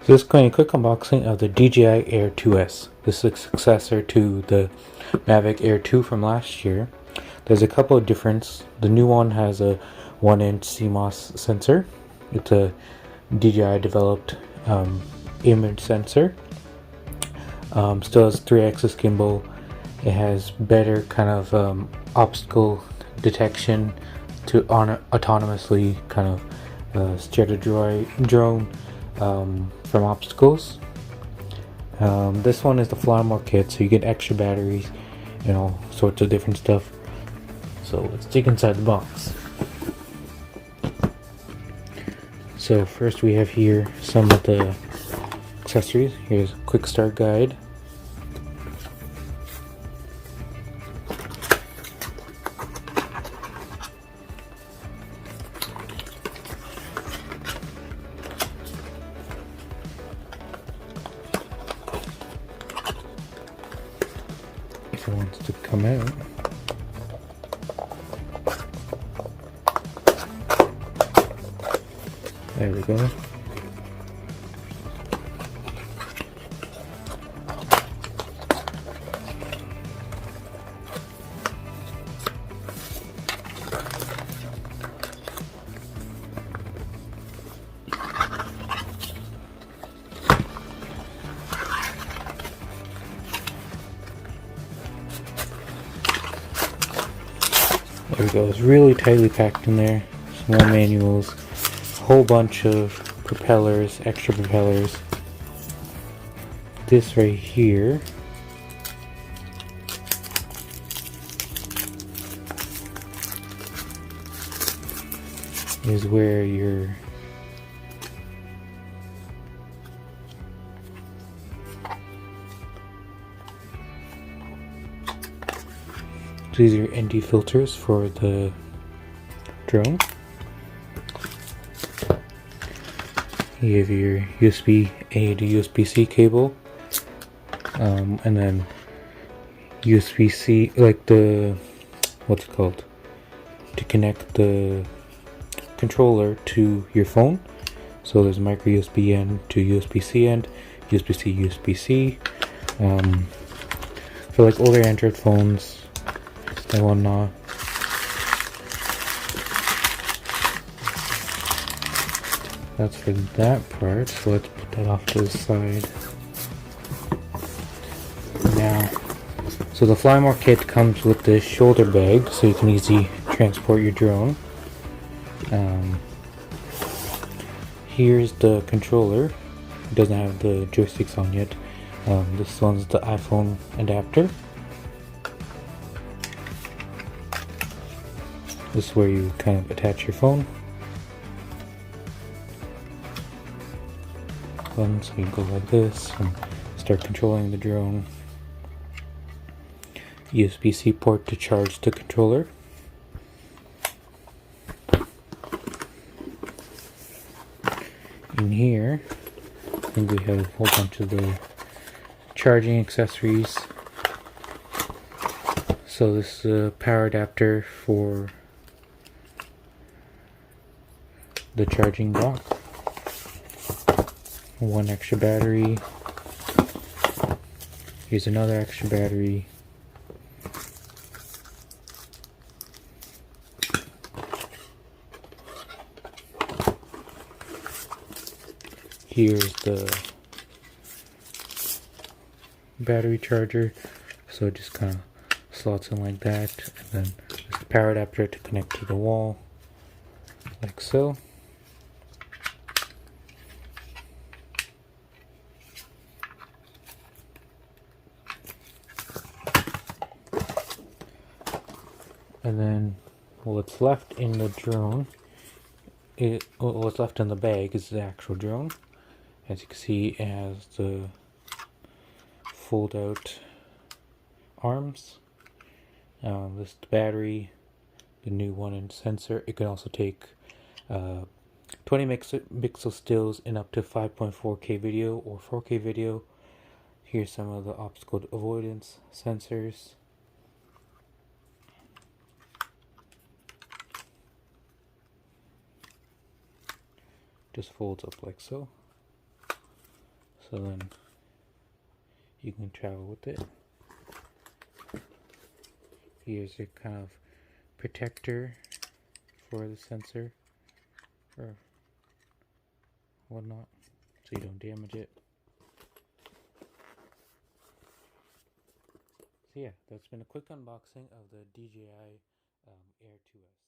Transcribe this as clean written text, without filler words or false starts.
So this is going a quick unboxing of the DJI Air 2S. This is a successor to the Mavic Air 2 from last year. There's a couple of differences. The new one has a 1-inch CMOS sensor. It's a DJI developed image sensor. Still has 3-axis gimbal. It has better kind of obstacle detection to autonomously kind of steer the drone from obstacles. This one is the fly more kit, so you get extra batteries and all sorts of different stuff. So let's dig inside the box. So first we have here some of the accessories. Here's a quick start guide. If it wants to come out. There we go. There we go. It's really tightly packed in there. Some more manuals. A whole bunch of propellers, extra propellers. This right here is where your these are ND filters for the drone. You have your USB-A to USB-C cable, and then USB-C, like the, what's it called, to connect the controller to your phone. So there's a micro USB end to USB-C end, USB-C, USB-C. For like older Android phones and whatnot. That's for that part, so let's put that off to the side. Now, so the Flymore kit comes with this shoulder bag, so you can easily transport your drone. Here's the controller. It doesn't have the joysticks on yet. This one's the iPhone adapter. This is where you kind of attach your phone. So you go like this and start controlling the drone. USB-C port to charge the controller. In here, I think we have a whole bunch of the charging accessories. So this is a power adapter for the charging dock. One extra battery. Here's another extra battery. Here's the battery charger. So it just kind of slots in like that. And then there's the power adapter to connect to the wall. Like so. And then what's left in the drone, what's left in the bag is the actual drone. As you can see, it has the fold out arms. This is the battery, the new 1-inch sensor. It can also take 20 pixel stills in up to 5.4K video or 4K video. Here's some of the obstacle avoidance sensors. Just folds up like so. so then you can travel with it. Here's your kind of protector for the sensor or whatnot, so you don't damage it. So yeah, that's been a quick unboxing of the DJI Air 2S.